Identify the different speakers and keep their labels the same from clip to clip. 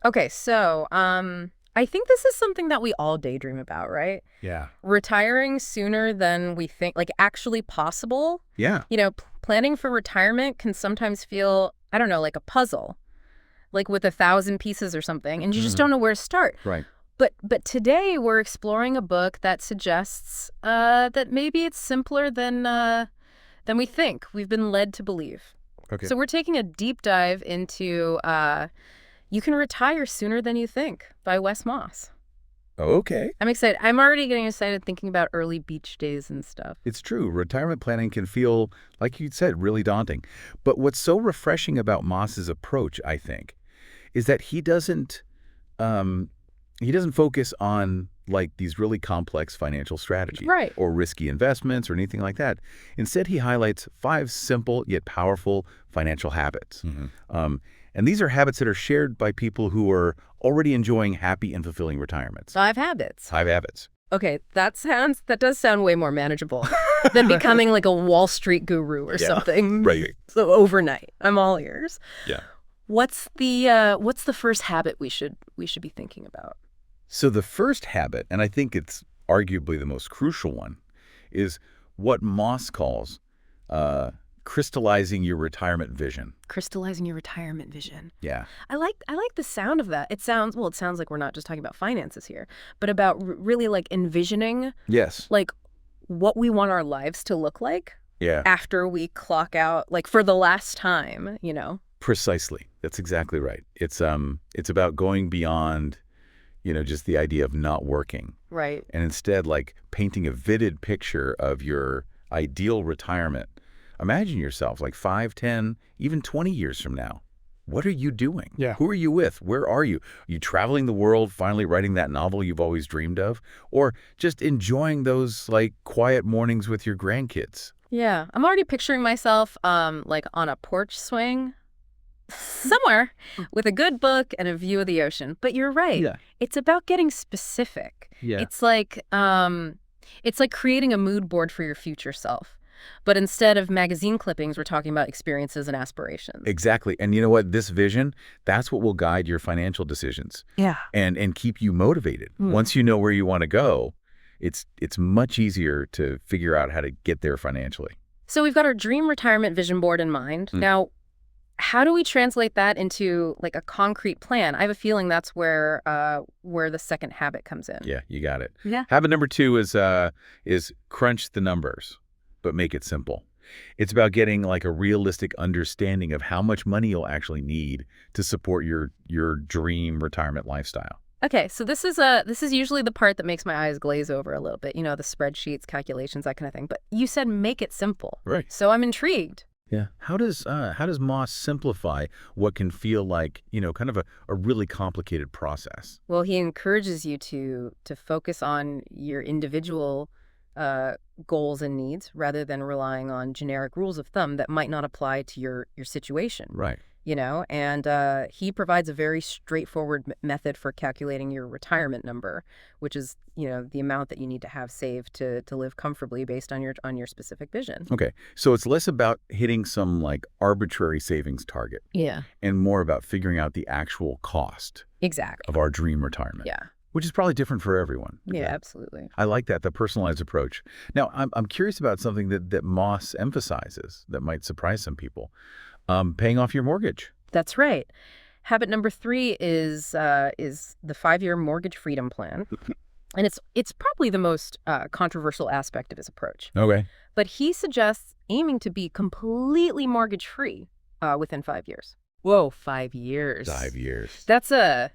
Speaker 1: Okay, so I think this is something that we all daydream about, right?
Speaker 2: Yeah.
Speaker 1: Retiring sooner than we think, like actually possible.
Speaker 2: Yeah.
Speaker 1: Planning for retirement can sometimes feel, I don't know, like a puzzle, like with 1,000 pieces or something, and you just
Speaker 2: Mhm.
Speaker 1: don't know where to start.
Speaker 2: Right.
Speaker 1: But today we're exploring a book that suggests that maybe it's simpler than we think. We've been led to believe.
Speaker 2: Okay.
Speaker 1: So we're taking a deep dive into You Can Retire Sooner Than You Think by Wes Moss.
Speaker 2: Okay.
Speaker 1: I'm excited. I'm already getting excited thinking about early beach days and stuff.
Speaker 2: It's true. Retirement planning can feel, like you said, really daunting. But what's so refreshing about Moss's approach, I think, is that um, he doesn't focus on like these really complex financial strategies
Speaker 1: Right.
Speaker 2: or risky investments or anything like that. Instead, he highlights 5 simple yet powerful financial habits. And these are habits that are shared by people who are already enjoying happy and fulfilling retirements.
Speaker 1: 5 habits.
Speaker 2: 5 habits.
Speaker 1: Okay, that does sound way more manageable than becoming like a Wall Street guru or something.
Speaker 2: Right.
Speaker 1: So overnight. I'm all ears.
Speaker 2: Yeah.
Speaker 1: What's the first habit we should be thinking about?
Speaker 2: So the first habit, and I think it's arguably the most crucial one, is what Moss calls crystallizing your retirement vision.
Speaker 1: Crystallizing your retirement vision.
Speaker 2: Yeah.
Speaker 1: I like the sound of that. It sounds like we're not just talking about finances here, but about really like envisioning
Speaker 2: Yes.
Speaker 1: like what we want our lives to look like
Speaker 2: Yeah.
Speaker 1: after we clock out, like for the last time.
Speaker 2: Precisely. That's exactly right. It's about going beyond, just the idea of not working,
Speaker 1: Right.
Speaker 2: and instead like painting a vivid picture of your ideal retirement. Imagine yourself like 5, 10, even 20 years from now. What are you doing?
Speaker 3: Yeah.
Speaker 2: Who are you with? Where are you? Are you traveling the world, finally writing that novel you've always dreamed of? Or just enjoying those like quiet mornings with your grandkids?
Speaker 1: Yeah, I'm already picturing myself like on a porch swing somewhere with a good book and a view of the ocean. But you're right.
Speaker 3: Yeah.
Speaker 1: It's about getting specific.
Speaker 3: Yeah.
Speaker 1: It's like creating a mood board for your future self. But instead of magazine clippings, we're talking about experiences and aspirations.
Speaker 2: Exactly. And you know what? This vision, that's what will guide your financial decisions
Speaker 1: Yeah.
Speaker 2: and keep you motivated.
Speaker 1: Mm.
Speaker 2: Once you know where you want to go, it's much easier to figure out how to get there financially.
Speaker 1: So we've got our dream retirement vision board in mind. Now, how do we translate that into like a concrete plan? I have a feeling that's where the second habit comes in.
Speaker 2: Yeah, you got it.
Speaker 1: Yeah.
Speaker 2: Habit number 2 is crunch the numbers, but make it simple. It's about getting like a realistic understanding of how much money you'll actually need to support your dream retirement lifestyle.
Speaker 1: Okay, so this is usually the part that makes my eyes glaze over a little bit, the spreadsheets, calculations, that kind of thing. But you said make it simple.
Speaker 2: Right.
Speaker 1: So I'm intrigued.
Speaker 2: Yeah. How does Moss simplify what can feel like, kind of a really complicated process?
Speaker 1: Well, he encourages you to focus on your individual goals and needs rather than relying on generic rules of thumb that might not apply to your situation.
Speaker 2: Right.
Speaker 1: And he provides a very straightforward method for calculating your retirement number, which is, the amount that you need to have saved to live comfortably based on your specific vision.
Speaker 2: Okay. So it's less about hitting some like arbitrary savings target
Speaker 1: Yeah,
Speaker 2: and more about figuring out the actual cost
Speaker 1: exactly.
Speaker 2: of our dream retirement.
Speaker 1: Yeah.
Speaker 2: Which is probably different for everyone.
Speaker 1: Yeah, absolutely.
Speaker 2: I like that, the personalized approach. Now, I'm curious about something that Moss emphasizes that might surprise some people. Paying off your mortgage.
Speaker 1: That's right. Habit number 3 is the 5-year mortgage freedom plan. And it's probably the most controversial aspect of his approach.
Speaker 2: Okay.
Speaker 1: But he suggests aiming to be completely mortgage-free within 5 years. Whoa, 5 years.
Speaker 2: 5 years.
Speaker 1: That's a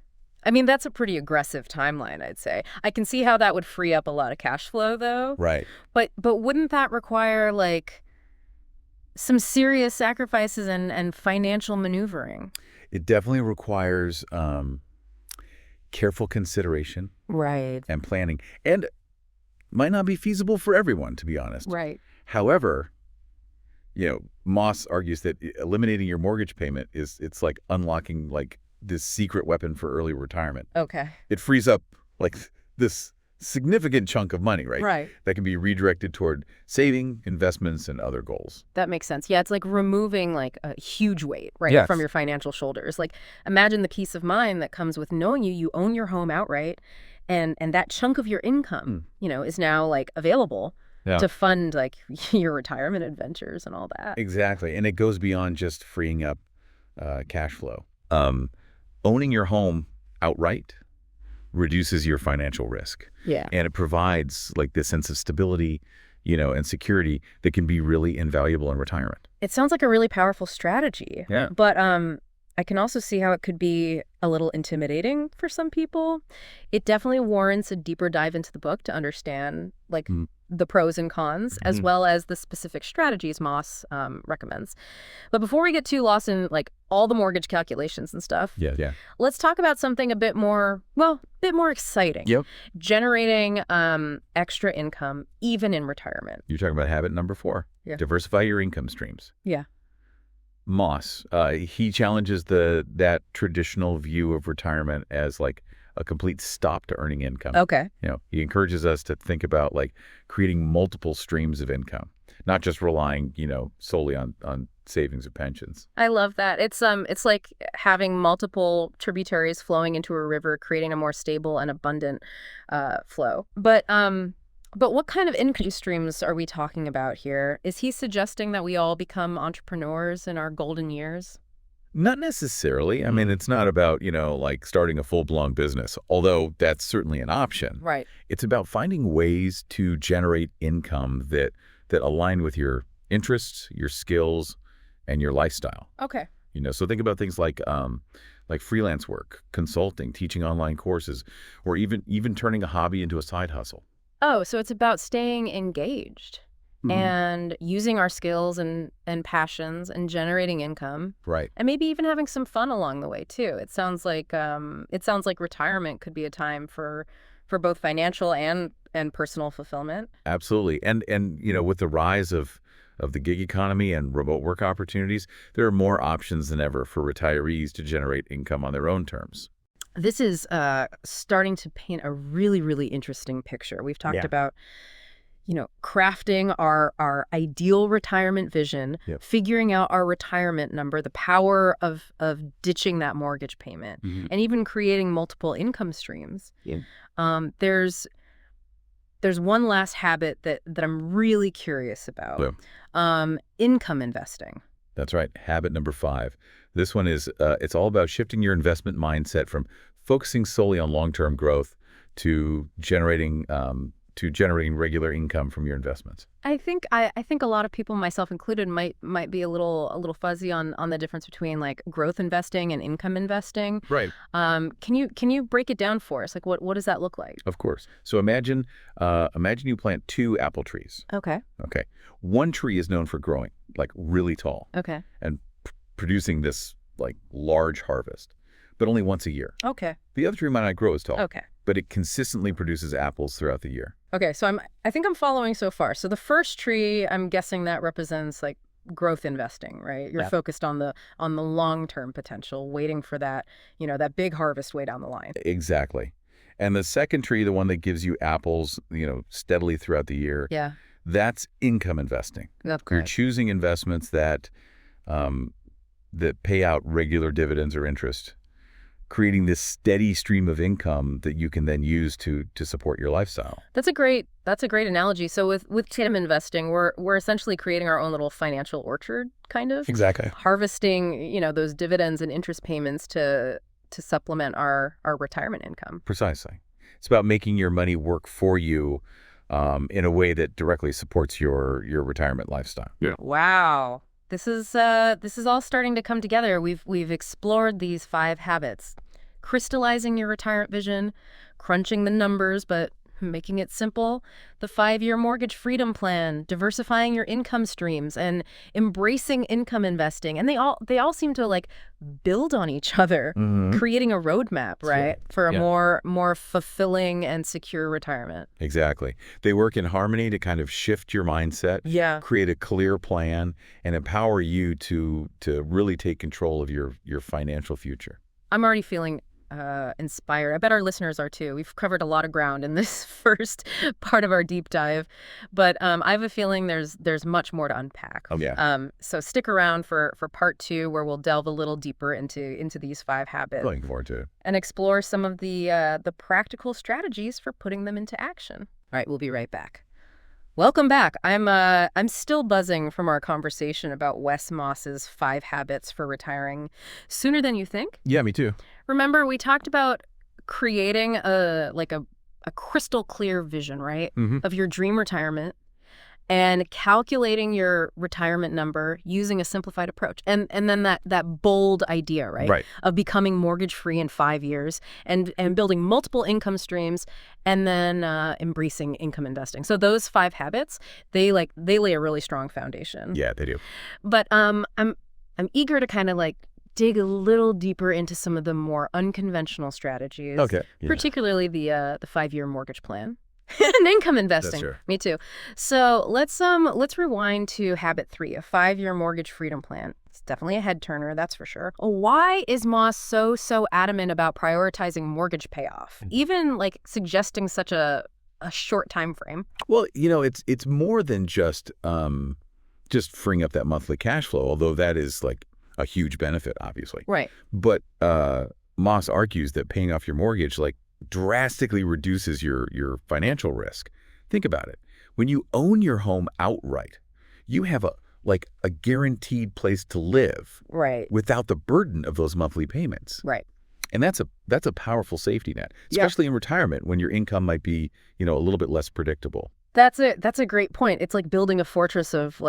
Speaker 1: pretty aggressive timeline, I'd say. I can see how that would free up a lot of cash flow, though.
Speaker 2: Right.
Speaker 1: But wouldn't that require, like, some serious sacrifices and financial maneuvering?
Speaker 2: It definitely requires careful consideration
Speaker 1: Right.
Speaker 2: and planning, and might not be feasible for everyone, to be honest.
Speaker 1: Right.
Speaker 2: However, Moss argues that eliminating your mortgage payment it's like unlocking like this secret weapon for early retirement.
Speaker 1: Okay.
Speaker 2: It frees up like this significant chunk of money, right?
Speaker 1: Right.
Speaker 2: That can be redirected toward saving, investments, and other goals.
Speaker 1: That makes sense. Yeah, it's like removing like a huge weight, right, from
Speaker 2: Yes.
Speaker 1: your financial shoulders. Like imagine the peace of mind that comes with knowing you own your home outright and that chunk of your income, is now like available
Speaker 2: Yeah.
Speaker 1: to fund like your retirement adventures and all that.
Speaker 2: Exactly. And it goes beyond just freeing up cash flow. Owning your home outright reduces your financial risk.
Speaker 1: Yeah.
Speaker 2: And it provides like this sense of stability, and security that can be really invaluable in retirement.
Speaker 1: It sounds like a really powerful strategy.
Speaker 2: Yeah.
Speaker 1: But I can also see how it could be a little intimidating for some people. It definitely warrants a deeper dive into the book to understand like the pros and cons, as well as the specific strategies Moss recommends. But before we get too lost in like all the mortgage calculations and stuff,
Speaker 2: Yeah.
Speaker 1: let's talk about something a bit more exciting.
Speaker 2: Yep.
Speaker 1: Generating extra income even in retirement.
Speaker 2: You're talking about habit number 4.
Speaker 1: Yeah.
Speaker 2: Diversify your income streams.
Speaker 1: Yeah.
Speaker 2: Moss, he challenges that traditional view of retirement as like a complete stop to earning income.
Speaker 1: Okay.
Speaker 2: He encourages us to think about like creating multiple streams of income, not just relying, solely on savings or pensions.
Speaker 1: I love that. It's like having multiple tributaries flowing into a river, creating a more stable and abundant flow. But what kind of income streams are we talking about here? Is he suggesting that we all become entrepreneurs in our golden years?
Speaker 2: Not necessarily. I mean, it's not about, like starting a full-blown business, although that's certainly an option.
Speaker 1: Right.
Speaker 2: It's about finding ways to generate income that align with your interests, your skills, and your lifestyle.
Speaker 1: Okay.
Speaker 2: So think about things like freelance work, consulting, teaching online courses, or even turning a hobby into a side hustle.
Speaker 1: Oh, so it's about staying engaged and using our skills and passions and generating income.
Speaker 2: Right.
Speaker 1: And maybe even having some fun along the way too. It sounds like retirement could be a time for both financial and personal fulfillment.
Speaker 2: Absolutely. And with the rise of the gig economy and remote work opportunities, there are more options than ever for retirees to generate income on their own terms.
Speaker 1: This is starting to paint a really, really interesting picture. We've talked about, crafting our ideal retirement vision, figuring out our retirement number, the power of ditching that mortgage payment, and even creating multiple income streams.
Speaker 2: Yeah.
Speaker 1: There's one last habit that I'm really curious about. Income investing.
Speaker 2: That's right. Habit number 5. This one is, it's all about shifting your investment mindset from focusing solely on long-term growth to generating regular income from your investments.
Speaker 1: I think a lot of people, myself included, might be a little fuzzy on the difference between like growth investing and income investing.
Speaker 2: Right.
Speaker 1: Can you break it down for us? Like what does that look like?
Speaker 2: Of course. So imagine you plant 2 apple trees.
Speaker 1: Okay.
Speaker 2: Okay. One tree is known for growing like really tall.
Speaker 1: Okay.
Speaker 2: And producing this like large harvest, but only once a year.
Speaker 1: Okay.
Speaker 2: The other tree might not grow as tall.
Speaker 1: Okay.
Speaker 2: But it consistently produces apples throughout the year.
Speaker 1: Okay, so I think I'm following so far. So the first tree, I'm guessing that represents like growth investing, right? You're focused on the long-term potential, waiting for that, that big harvest way down the line.
Speaker 2: Exactly. And the second tree, the one that gives you apples, steadily throughout the year.
Speaker 1: Yeah.
Speaker 2: That's income investing.
Speaker 1: That's
Speaker 2: You're
Speaker 1: correct.
Speaker 2: choosing investments that pay out regular dividends or interest, creating this steady stream of income that you can then use to support your lifestyle.
Speaker 1: That's a great analogy. So with income investing, we're essentially creating our own little financial orchard, kind of.
Speaker 2: Exactly.
Speaker 1: Harvesting, those dividends and interest payments to supplement our retirement income.
Speaker 2: Precisely. It's about making your money work for you in a way that directly supports your retirement lifestyle. Yeah.
Speaker 1: Wow. This is all starting to come together. We've explored these 5 habits: crystallizing your retirement vision, crunching the numbers but making it simple, the 5-year mortgage freedom plan, diversifying your income streams, and embracing income investing. And they all seem to like build on each other, creating a roadmap, right, for a more fulfilling and secure retirement.
Speaker 2: Exactly. They work in harmony to kind of shift your mindset, create a clear plan, and empower you to really take control of your financial future.
Speaker 1: I'm already feeling inspired. I bet our listeners are too. We've covered a lot of ground in this first part of our deep dive, but I have a feeling there's much more to unpack.
Speaker 2: Oh, yeah.
Speaker 1: So stick around for part two, where we'll delve a little deeper into these 5 habits
Speaker 2: Looking forward to it.
Speaker 1: and explore some of the practical strategies for putting them into action. All right, we'll be right back. Welcome back. I'm still buzzing from our conversation about Wes Moss's 5 habits for retiring sooner than you think.
Speaker 2: Yeah, me too.
Speaker 1: Remember, we talked about creating a crystal clear vision, right,
Speaker 2: Mm-hmm.
Speaker 1: of your dream retirement, and calculating your retirement number using a simplified approach. And then that bold idea, right?
Speaker 2: Right.
Speaker 1: Of becoming mortgage free in 5 years and building multiple income streams, and then embracing income investing. So those 5 habits, they lay a really strong foundation.
Speaker 2: Yeah, they do.
Speaker 1: But I'm eager to kind of dig a little deeper into some of the more unconventional strategies.
Speaker 2: Okay. Yeah.
Speaker 1: Particularly the 5-year mortgage plan. And income investing.
Speaker 2: That's true.
Speaker 1: Me too. So let's rewind to habit 3, a 5-year mortgage freedom plan. It's definitely a head turner, that's for sure. Why is Moss so adamant about prioritizing mortgage payoff, even suggesting such a short time frame?
Speaker 2: Well, it's more than just freeing up that monthly cash flow, although that is a huge benefit, obviously.
Speaker 1: Right.
Speaker 2: But Moss argues that paying off your mortgage drastically reduces your financial risk. Think about it. When you own your home outright, you have a guaranteed place to live,
Speaker 1: Right.
Speaker 2: without the burden of those monthly payments.
Speaker 1: Right.
Speaker 2: And that's a powerful safety net,
Speaker 1: Yeah.
Speaker 2: especially in retirement when your income might be, a little bit less predictable.
Speaker 1: That's a great point. It's like building a fortress of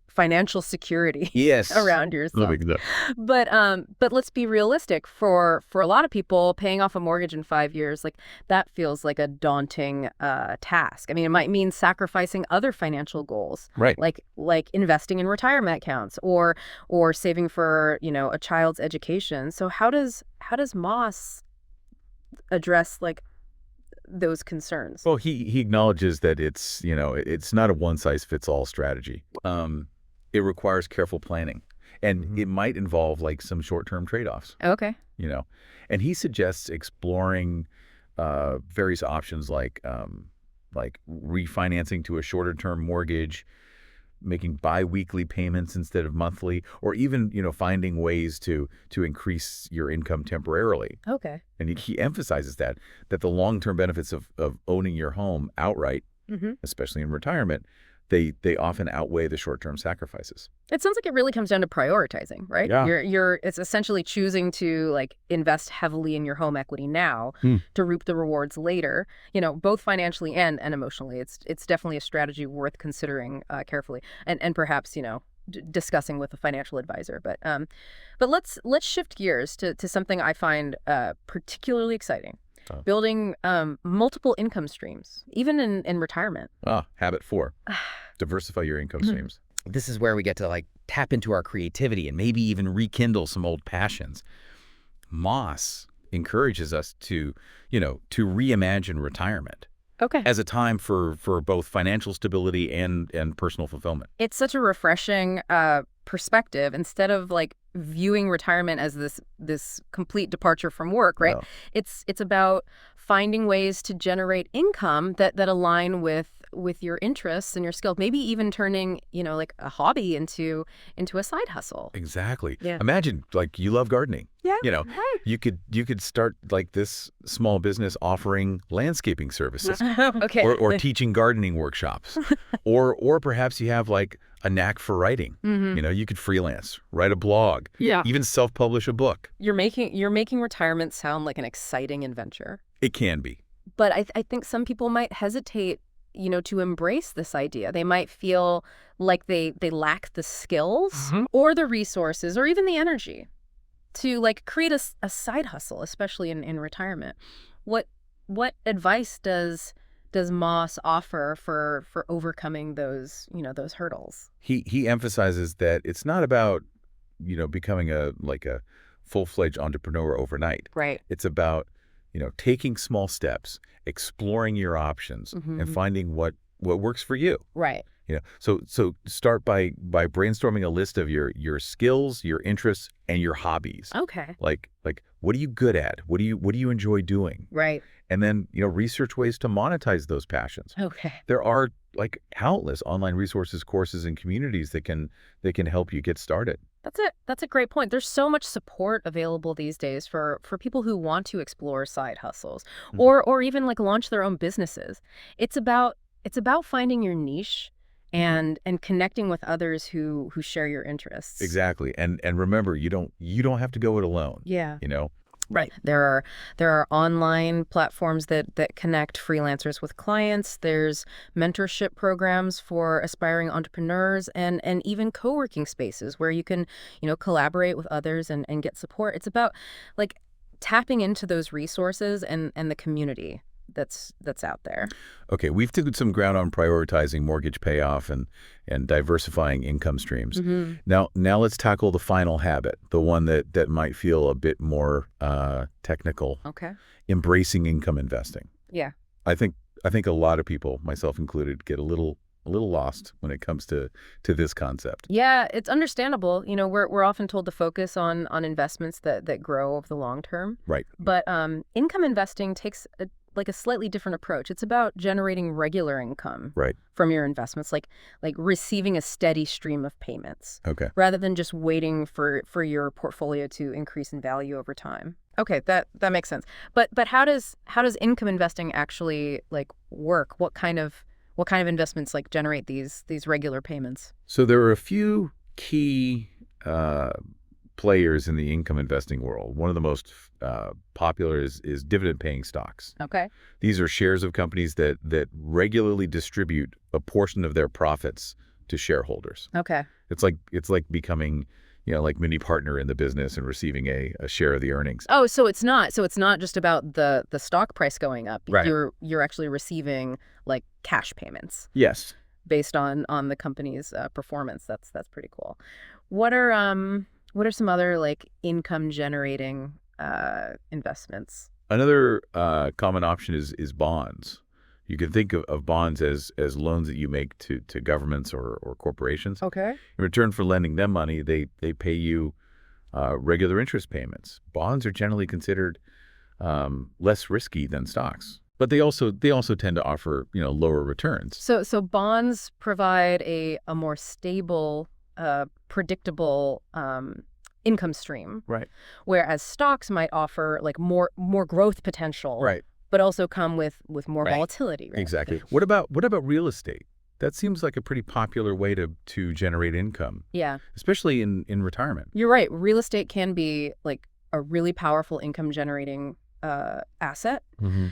Speaker 1: financial security
Speaker 2: Yes.
Speaker 1: around yourself.
Speaker 2: Lovely.
Speaker 1: But let's be realistic. For a lot of people, paying off a mortgage in 5 years, that feels like a daunting task. I mean, it might mean sacrificing other financial goals,
Speaker 2: Right.
Speaker 1: like investing in retirement accounts or saving for a child's education. So how does Moss address those concerns?
Speaker 2: Well, he acknowledges that it's not a one-size-fits-all strategy. It requires careful planning, and it might involve some short-term trade-offs.
Speaker 1: Okay.
Speaker 2: And he suggests exploring various options like refinancing to a shorter-term mortgage, making bi-weekly payments instead of monthly, or even finding ways to increase your income temporarily.
Speaker 1: Okay.
Speaker 2: And he emphasizes that the long-term benefits of owning your home outright,
Speaker 1: Mm-hmm.
Speaker 2: especially in retirement, they often outweigh the short-term sacrifices.
Speaker 1: It sounds like it really comes down to prioritizing, right?
Speaker 2: Yeah.
Speaker 1: It's essentially choosing to invest heavily in your home equity now to reap the rewards later, both financially and emotionally. It's definitely a strategy worth considering carefully and perhaps, discussing with a financial advisor. But let's shift gears to something I find particularly exciting. Building multiple income streams, even in retirement.
Speaker 2: Habit 4, diversify your income streams.
Speaker 3: This is where we get to tap into our creativity and maybe even rekindle some old passions.
Speaker 2: Moss encourages us to reimagine retirement
Speaker 1: Okay.
Speaker 2: as a time for both financial stability and personal fulfillment.
Speaker 1: It's such a refreshing perspective. Instead of viewing retirement as this complete departure from work, right?
Speaker 2: No.
Speaker 1: It's about finding ways to generate income that align with your interests and your skills. Maybe even turning a hobby into a side hustle.
Speaker 2: Exactly.
Speaker 1: Yeah.
Speaker 2: Imagine you love gardening.
Speaker 1: Yeah.
Speaker 2: Right. You could start this small business offering landscaping services.
Speaker 1: Okay.
Speaker 2: or teaching gardening workshops. or perhaps you have a knack for writing.
Speaker 1: Mhm.
Speaker 2: You could freelance, write a blog,
Speaker 1: Yeah.
Speaker 2: even self-publish a book.
Speaker 1: You're making retirement sound like an exciting adventure.
Speaker 2: It can be.
Speaker 1: But I think some people might hesitate, to embrace this idea. They might feel like they lack the skills or the resources or even the energy to create a side hustle, especially in retirement. What advice does Moss offer for overcoming those hurdles?
Speaker 2: He emphasizes that it's not about becoming a full-fledged entrepreneur overnight.
Speaker 1: Right.
Speaker 2: It's about taking small steps, exploring your options, and finding what works for you.
Speaker 1: Right.
Speaker 2: So start by brainstorming a list of your skills, your interests, and your hobbies.
Speaker 1: Okay.
Speaker 2: Like What are you good at? What do you enjoy doing?
Speaker 1: Right.
Speaker 2: And then, research ways to monetize those passions.
Speaker 1: Okay.
Speaker 2: There are like countless online resources, courses, and communities that can help you get started.
Speaker 1: That's a great point. There's so much support available these days for people who want to explore side hustles
Speaker 2: Mhm.
Speaker 1: or even like launch their own businesses. It's about finding your niche and connecting with others who share your interests.
Speaker 2: Exactly. And remember, you don't have to go it alone.
Speaker 1: Yeah.
Speaker 2: You know,
Speaker 1: Right. There are online platforms that connect freelancers with clients. There's mentorship programs for aspiring entrepreneurs and even co-working spaces where you can, collaborate with others and get support. It's about like tapping into those resources and the community that's out there.
Speaker 2: Okay, we've taken some ground on prioritizing mortgage payoff and diversifying income streams.
Speaker 1: Hmm.
Speaker 2: Now let's tackle the final habit, the one that might feel a bit more technical,
Speaker 1: Okay.
Speaker 2: embracing income investing.
Speaker 1: Yeah.
Speaker 2: I think a lot of people, myself included, get a little lost when it comes to this concept.
Speaker 1: Yeah, it's understandable. We're often told to focus on investments that grow over the long term.
Speaker 2: Right.
Speaker 1: But income investing takes a slightly different approach. It's about generating regular income
Speaker 2: Right.
Speaker 1: from your investments, like receiving a steady stream of payments,
Speaker 2: Okay.
Speaker 1: rather than just waiting for your portfolio to increase in value over time. Okay, that makes sense. But how does income investing actually like work? What kind of investments like generate these regular payments?
Speaker 2: So there are a few key uh, players in the income investing world. One of the most popular is dividend-paying stocks.
Speaker 1: Okay.
Speaker 2: These are shares of companies that regularly distribute a portion of their profits to shareholders.
Speaker 1: Okay.
Speaker 2: It's like becoming, like mini partner in the business and receiving a share of the earnings.
Speaker 1: Oh, so it's not just about the stock price going up.
Speaker 2: Right.
Speaker 1: You're actually receiving like cash payments
Speaker 2: Yes.
Speaker 1: based on the company's performance. That's pretty cool. What are some other like income generating investments?
Speaker 2: Another common option is bonds. You can think of bonds as loans that you make to governments or corporations.
Speaker 1: Okay.
Speaker 2: In return for lending them money, they pay you regular interest payments. Bonds are generally considered less risky than stocks, but they also tend to offer lower returns.
Speaker 1: So bonds provide a more stable, predictable income stream,
Speaker 2: Right.
Speaker 1: whereas stocks might offer like more growth potential,
Speaker 2: Right.
Speaker 1: but also come with more
Speaker 3: Right.
Speaker 1: volatility, right?
Speaker 2: Exactly. What about real estate? That seems like a pretty popular way to generate income,
Speaker 1: Yeah,
Speaker 2: especially in retirement.
Speaker 1: you're right. Real estate can be like a really powerful income generating asset.
Speaker 2: Mm-hmm.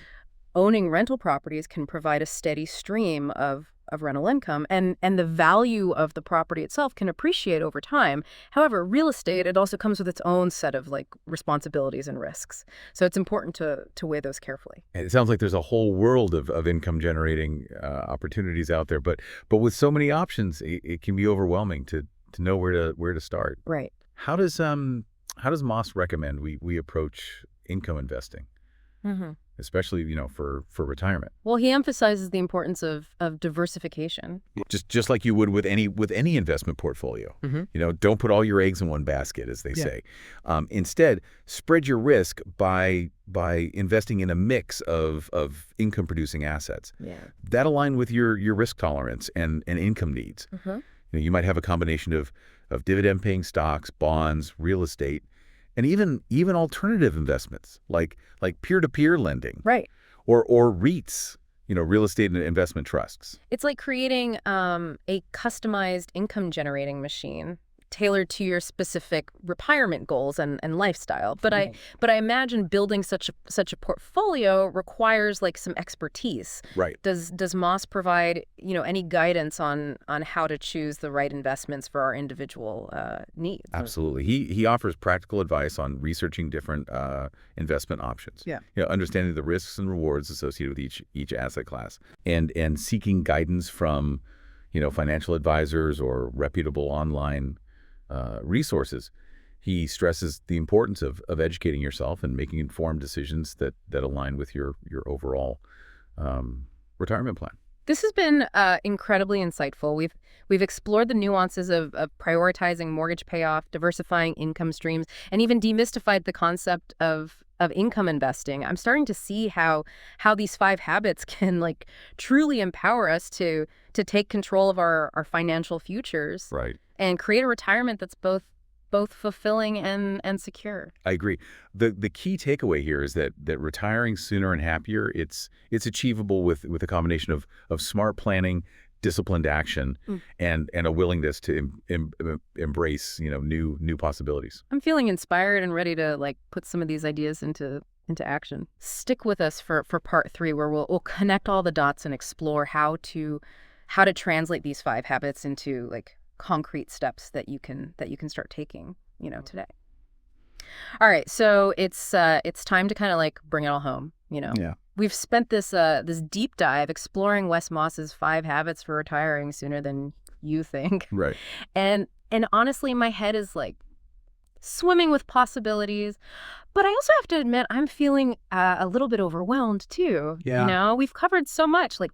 Speaker 1: Owning rental properties can provide a steady stream of rental income, and the value of the property itself can appreciate over time. However, real estate, it also comes with its own set of like responsibilities and risks. So it's important to weigh those carefully.
Speaker 2: And it sounds like there's a whole world of income generating opportunities out there, but with so many options, it can be overwhelming to know where to start.
Speaker 1: Right.
Speaker 2: How does Moss recommend we approach income investing,
Speaker 1: Hmm.
Speaker 2: especially for retirement?
Speaker 1: Well, he emphasizes the importance of diversification.
Speaker 2: Just like you would with any investment portfolio.
Speaker 1: Mhm.
Speaker 2: Don't put all your eggs in one basket, as they
Speaker 1: Yeah.
Speaker 2: say. Instead, spread your risk by investing in a mix of income producing assets
Speaker 1: Yeah.
Speaker 2: that align with your risk tolerance and income needs.
Speaker 1: Mhm.
Speaker 2: You might have a combination of dividend paying stocks, bonds, real estate, and even alternative investments like peer-to-peer lending
Speaker 1: Right.
Speaker 2: or REITs, real estate and investment trusts.
Speaker 1: It's like creating a customized income generating machine tailored to your specific retirement goals and lifestyle. But I imagine building such a portfolio requires like some expertise.
Speaker 2: Right.
Speaker 1: Does Moss provide, any guidance on how to choose the right investments for our individual needs?
Speaker 2: Absolutely. He offers practical advice on researching different investment options.
Speaker 1: Yeah.
Speaker 2: Understanding the risks and rewards associated with each asset class, and seeking guidance from financial advisors or reputable online resources. He stresses the importance of educating yourself and making informed decisions that align with your overall retirement plan.
Speaker 1: This has been incredibly insightful. We've explored the nuances of prioritizing mortgage payoff, diversifying income streams, and even demystified the concept of income investing. I'm starting to see how these 5 habits can like truly empower us to take control of our financial futures
Speaker 2: Right.
Speaker 1: and create a retirement that's both fulfilling and secure.
Speaker 2: I agree. The key takeaway here is that retiring sooner and happier, it's achievable with a combination of smart planning, disciplined action,
Speaker 1: Mm.
Speaker 2: and a willingness to embrace, new possibilities.
Speaker 1: I'm feeling inspired and ready to like put some of these ideas into action. Stick with us for part 3, where we'll connect all the dots and explore how to translate these 5 habits into like concrete steps that you can start taking, today. All right, so it's time to kind of like bring it all home.
Speaker 2: Yeah.
Speaker 1: We've spent this deep dive exploring Wes Moss's 5 habits for retiring sooner than you think.
Speaker 2: Right.
Speaker 1: And honestly, my head is like swimming with possibilities. But I also have to admit, I'm feeling a little bit overwhelmed too.
Speaker 2: Yeah.
Speaker 1: We've covered so much, like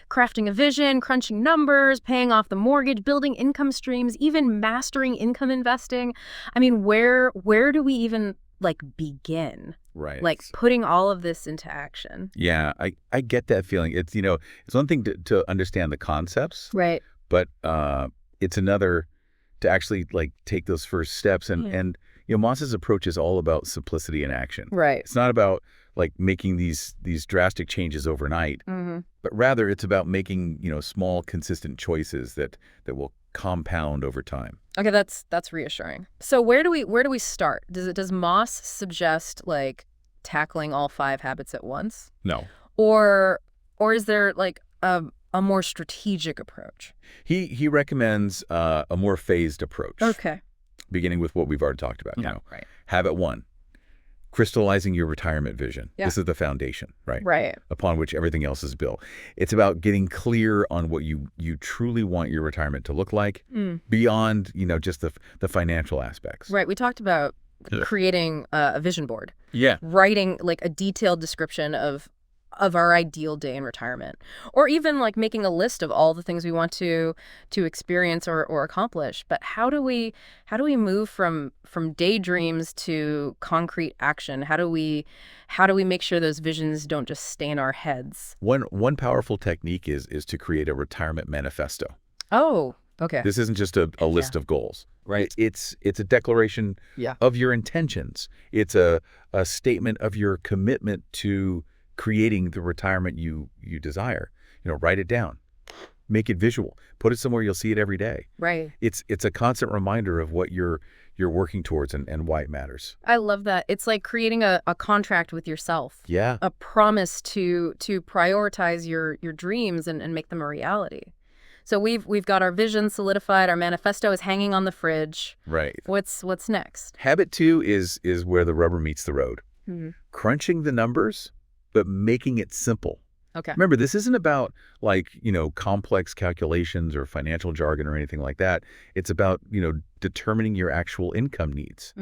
Speaker 1: crafting a vision, crunching numbers, paying off the mortgage, building income streams, even mastering income investing. I mean, where do we even like begin?
Speaker 2: Right.
Speaker 1: Like putting all of this into action.
Speaker 2: Yeah, I get that feeling. It's one thing to understand the concepts,
Speaker 1: Right.
Speaker 2: but it's another to actually like take those first steps. And Moss's approach is all about simplicity in action.
Speaker 1: Right.
Speaker 2: It's not about like making these drastic changes overnight,
Speaker 1: Mm-hmm.
Speaker 2: but rather it's about making small, consistent choices that will compound over time.
Speaker 1: Okay, that's reassuring. So where do we start? Does Moss suggest like tackling all 5 habits at once?
Speaker 2: No,
Speaker 1: Or is there like a more strategic approach?
Speaker 2: he recommends a more phased approach.
Speaker 1: Okay.
Speaker 2: Beginning with what we've already talked about.
Speaker 1: Right.
Speaker 2: Habit 1, crystallizing your retirement vision.
Speaker 1: Yeah.
Speaker 2: This is the foundation, right?
Speaker 1: Right.
Speaker 2: Upon which everything else is built. It's about getting clear on what you truly want your retirement to look like beyond, just the financial aspects.
Speaker 1: Right. We talked about
Speaker 2: Yeah.
Speaker 1: creating a vision board,
Speaker 2: Yeah.
Speaker 1: writing like a detailed description of our ideal day in retirement, or even like making a list of all the things we want to experience or accomplish. But how do we move from daydreams to concrete action? How do we make sure those visions don't just stay in our heads?
Speaker 2: One powerful technique is to create a retirement manifesto.
Speaker 1: Oh, okay.
Speaker 2: This isn't just a list of goals, right? It's a declaration of your intentions. It's a statement of your commitment to creating the retirement you desire. Write it down, make it visual, put it somewhere you'll see it every day.
Speaker 1: Right.
Speaker 2: It's a constant reminder of what you're working towards and why it matters.
Speaker 1: I love that. It's like creating a contract with yourself.
Speaker 2: Yeah.
Speaker 1: A promise to prioritize your dreams and make them a reality. So we've got our vision solidified, our manifesto is hanging on the fridge.
Speaker 2: Right.
Speaker 1: What's next?
Speaker 2: Habit 2 is where the rubber meets the road.
Speaker 1: Mm-hmm.
Speaker 2: Crunching the numbers, but making it simple.
Speaker 1: Okay.
Speaker 2: Remember, this isn't about like, complex calculations or financial jargon or anything like that. It's about, determining your actual income needs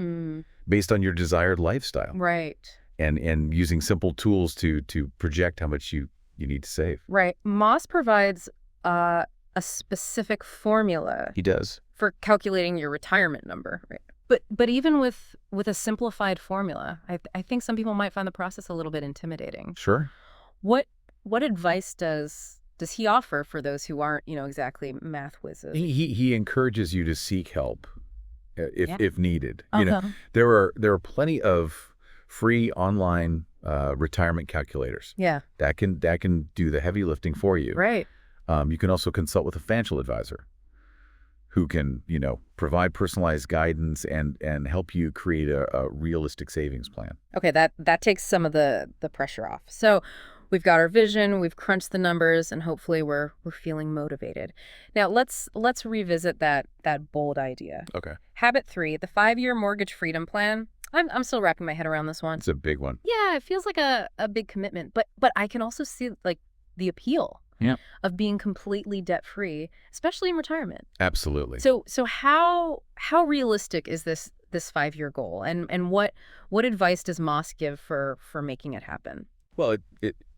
Speaker 2: based on your desired lifestyle.
Speaker 1: Right.
Speaker 2: And using simple tools to project how much you need to save.
Speaker 1: Right. Moss provides a specific formula
Speaker 2: He does.
Speaker 1: for calculating your retirement number. Right. But even with a simplified formula, I think some people might find the process a little bit intimidating.
Speaker 2: Sure.
Speaker 1: What advice does he offer for those who aren't, exactly math whizzes?
Speaker 2: He encourages you to seek help if needed.
Speaker 1: Uh-huh.
Speaker 2: There are plenty of free online retirement calculators
Speaker 1: Yeah.
Speaker 2: that can do the heavy lifting for you.
Speaker 1: Right.
Speaker 2: You can also consult with a financial advisor who can, provide personalized guidance and help you create a realistic savings plan.
Speaker 1: Okay, that takes some of the pressure off. So we've got our vision, we've crunched the numbers, and hopefully we're feeling motivated. Now let's revisit that bold idea.
Speaker 2: Okay.
Speaker 1: Habit 3, the 5-year mortgage freedom plan. I'm still wrapping my head around this one.
Speaker 2: It's a big one.
Speaker 1: Yeah, it feels like a big commitment, but I can also see like the appeal of being completely debt-free, especially in retirement.
Speaker 2: Absolutely.
Speaker 1: So how realistic is this 5-year goal, and what advice does Moss give for making it happen?
Speaker 2: Well,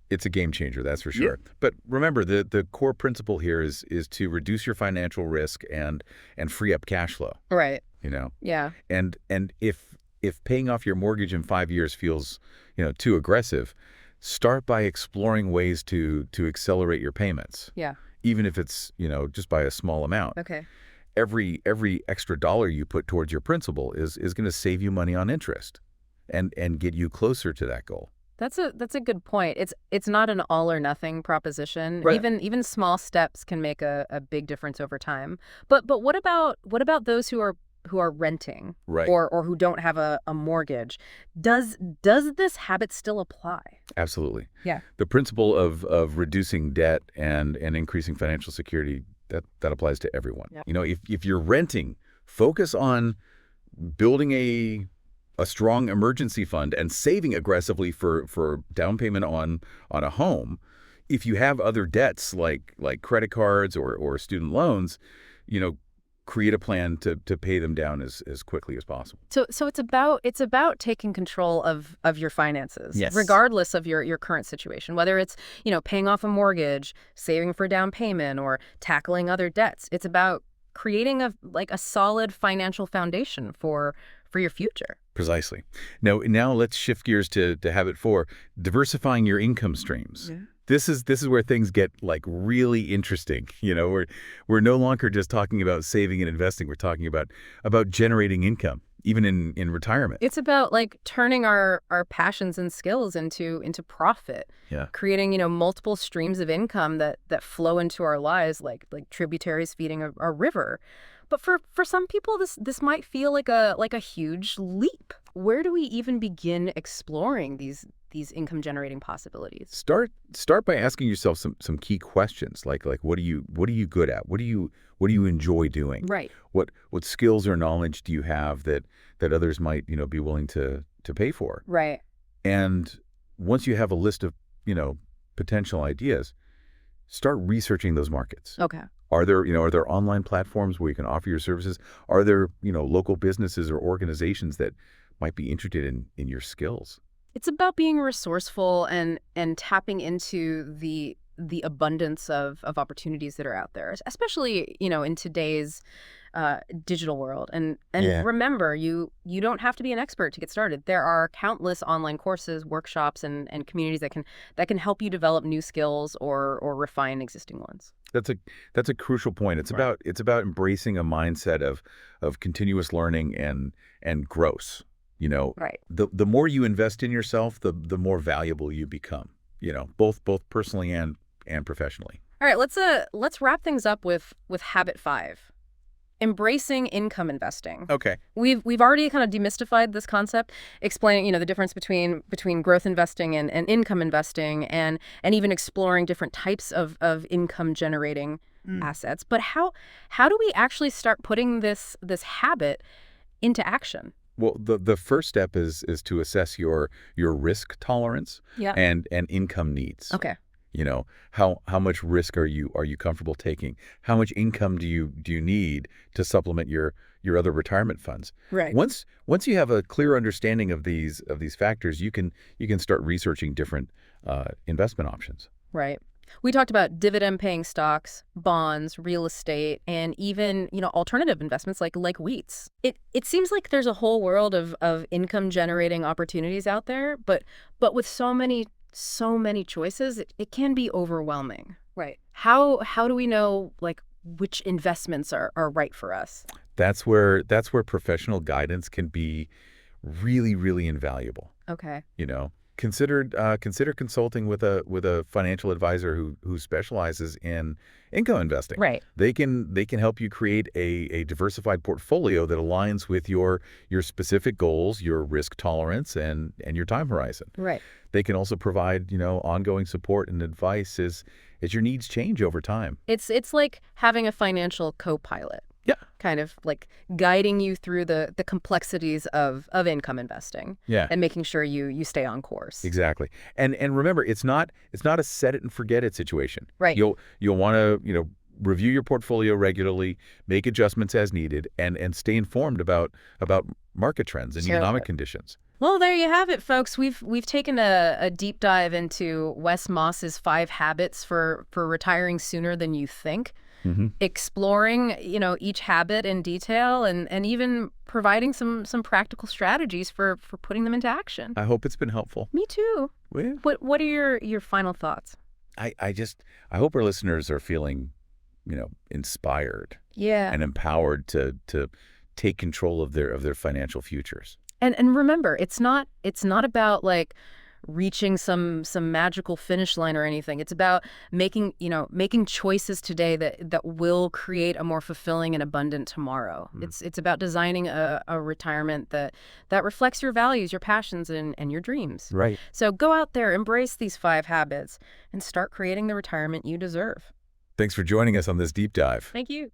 Speaker 2: It's a game changer, that's for sure. But remember, the core principle here is to reduce your financial risk and free up cash flow,
Speaker 1: Right.
Speaker 2: you know?
Speaker 1: Yeah.
Speaker 2: And if paying off your mortgage in 5 years feels, too aggressive, start by exploring ways to accelerate your payments,
Speaker 1: Yeah.
Speaker 2: even if it's, just by a small amount.
Speaker 1: Okay.
Speaker 2: Every extra dollar you put towards your principal is going to save you money on interest and get you closer to that goal.
Speaker 1: That's a good point. It's not an all or nothing proposition.
Speaker 2: Right.
Speaker 1: Even small steps can make a big difference over time. But what about those who are renting,
Speaker 2: Right.
Speaker 1: or who don't have a mortgage? Does this habit still apply?
Speaker 2: Absolutely.
Speaker 1: Yeah.
Speaker 2: The principle of reducing debt and increasing financial security, that applies to everyone.
Speaker 1: Yeah.
Speaker 2: If you're renting, focus on building a strong emergency fund and saving aggressively for down payment on a home. If you have other debts like credit cards or student loans, create a plan to pay them down as quickly as possible.
Speaker 1: So it's about taking control of your finances,
Speaker 3: Yes.
Speaker 1: regardless of your current situation, whether it's, paying off a mortgage, saving for down payment, or tackling other debts. It's about creating a solid financial foundation for your future.
Speaker 2: Precisely. Now let's shift gears to habit 4, diversifying your income streams.
Speaker 1: Yeah.
Speaker 2: This is where things get really interesting. We're no longer just talking about saving and investing. We're talking about generating income, even in retirement.
Speaker 1: It's about turning our passions and skills into profit.
Speaker 2: Yeah.
Speaker 1: Creating, multiple streams of income that flow into our lives like tributaries feeding a river. But for some people this might feel like a huge leap. Where do we even begin exploring these income generating possibilities?
Speaker 2: Start by asking yourself some key questions like what are you good at? What do you enjoy doing?
Speaker 1: Right.
Speaker 2: What skills or knowledge do you have that others might be willing to pay for?
Speaker 1: Right.
Speaker 2: And once you have a list of potential ideas, start researching those markets.
Speaker 1: Okay.
Speaker 2: Are there online platforms where you can offer your services? Are there local businesses or organizations that might be interested in your skills?
Speaker 1: It's about being resourceful and tapping into the abundance of opportunities that are out there, especially, in today's digital world. And
Speaker 2: Yeah.
Speaker 1: remember, you don't have to be an expert to get started. There are countless online courses, workshops, and communities that can help you develop new skills or refine existing ones.
Speaker 2: That's a crucial point. It's about embracing a mindset of continuous learning and growth.
Speaker 1: Right.
Speaker 2: The more you invest in yourself, the more valuable you become. Both personally and professionally.
Speaker 1: All right, let's wrap things up with habit 5. Embracing income investing.
Speaker 2: Okay.
Speaker 1: We've already kind of demystified this concept, explaining, the difference between growth investing and income investing, and even exploring different types of income generating assets. But how do we actually start putting this habit into action?
Speaker 2: Well, the first step is to assess your risk tolerance
Speaker 1: Yeah.
Speaker 2: and income needs.
Speaker 1: Okay.
Speaker 2: How much risk are you comfortable taking? How much income do you need to supplement your other retirement funds?
Speaker 1: Right.
Speaker 2: Once you have a clear understanding of these factors, you can start researching different investment options.
Speaker 1: Right. We talked about dividend-paying stocks, bonds, real estate, and even, alternative investments like REITs. It seems like there's a whole world of income-generating opportunities out there, but with so many choices, it can be overwhelming. Right. How do we know which investments are right for us?
Speaker 2: That's where professional guidance can be really, really invaluable.
Speaker 1: Okay.
Speaker 2: Consider consulting with a financial advisor who specializes in income investing.
Speaker 1: Right.
Speaker 2: They can help you create a diversified portfolio that aligns with your specific goals, your risk tolerance, and your time horizon.
Speaker 1: Right.
Speaker 2: They can also provide ongoing support and advice as your needs change over time.
Speaker 1: It's like having a financial co-pilot.
Speaker 2: Yeah.
Speaker 1: Kind of guiding you through the complexities of income investing.
Speaker 2: Yeah.
Speaker 1: And making sure you stay on course.
Speaker 2: Exactly. And remember, it's not a set it and forget it situation.
Speaker 1: Right.
Speaker 2: You'll want to review your portfolio regularly, make adjustments as needed, and stay informed about market trends and
Speaker 1: Sure.
Speaker 2: economic conditions.
Speaker 1: Well, there you have it, folks. We've taken a deep dive into Wes Moss's 5 habits for retiring sooner than you think,
Speaker 2: Hmm.
Speaker 1: exploring, each habit in detail and even providing some practical strategies for putting them into action.
Speaker 2: I hope it's been helpful.
Speaker 1: Me too.
Speaker 2: Well,
Speaker 1: What are your final thoughts?
Speaker 2: I hope our listeners are feeling, inspired
Speaker 1: Yeah.
Speaker 2: and empowered to take control of their financial futures.
Speaker 1: And remember, it's not about like reaching some magical finish line or anything. It's about making choices today that will create a more fulfilling and abundant tomorrow. It's about designing a retirement that reflects your values, your passions, and your dreams.
Speaker 2: Right.
Speaker 1: So go out there, embrace these 5 habits, and start creating the retirement you deserve.
Speaker 2: Thanks for joining us on this deep dive.
Speaker 1: Thank you.